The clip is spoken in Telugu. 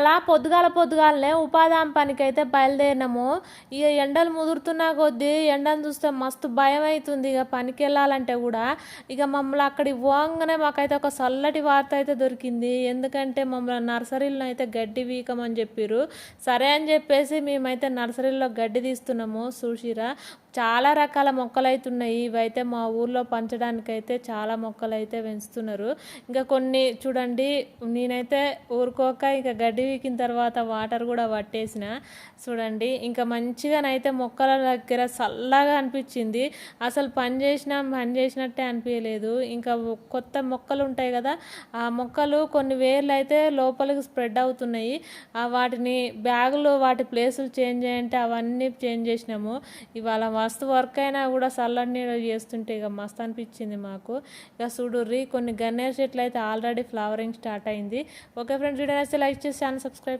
అలా పొద్దుగాలనే ఉపాధి హామీ పనికైతే బయలుదేరినాము. ఇక ఎండలు ముదురుతున్నా కొద్దీ ఎండను చూస్తే మస్తు భయం అవుతుంది. ఇక పనికి వెళ్ళాలంటే కూడా ఇక మమ్మల్ని అక్కడికి పోగానే మాకైతే ఒక చల్లటి వార్త అయితే దొరికింది. ఎందుకంటే మమ్మల్ని నర్సరీలో అయితే గడ్డి వీకమని చెప్పారు. సరే అని చెప్పేసి మేమైతే నర్సరీలో గడ్డి తీస్తున్నాము. చూసిరా చాలా రకాల మొక్కలు అయితే ఉన్నాయి. ఇవైతే మా ఊర్లో పంచడానికైతే చాలా మొక్కలు అయితే పెంచుతున్నారు. ఇంకా కొన్ని చూడండి, నేనైతే ఊరుకోక ఇక గడ్డి వీకిన తర్వాత వాటర్ కూడా పట్టేసిన. చూడండి ఇంకా మంచిగానైతే మొక్కల దగ్గర చల్లగా అనిపించింది. అసలు పని చేసినట్టే అనిపించలేదు. ఇంకా కొత్త మొక్కలు ఉంటాయి కదా, ఆ మొక్కలు కొన్ని వేర్లు అయితే లోపలికి స్ప్రెడ్ అవుతున్నాయి. వాటిని బ్యాగులు వాటి ప్లేసులు చేంజ్ చేయంటే అవన్నీ చేంజ్ చేసినాము. ఇవాళ మస్తు వర్క్ అయినా కూడా చల్లని నీళ్ళు చేస్తుంటే ఇక మస్తు అనిపించింది మాకు. ఇక చూడుర్రి కొన్ని గన్నేరు చెట్లు అయితే ఆల్రెడీ ఫ్లవరింగ్ స్టార్ట్ అయింది. ఓకే ఫ్రెండ్స్, వీడియో నచ్చితే లైక్ చేసి ఛానల్ సబ్స్క్రైబ్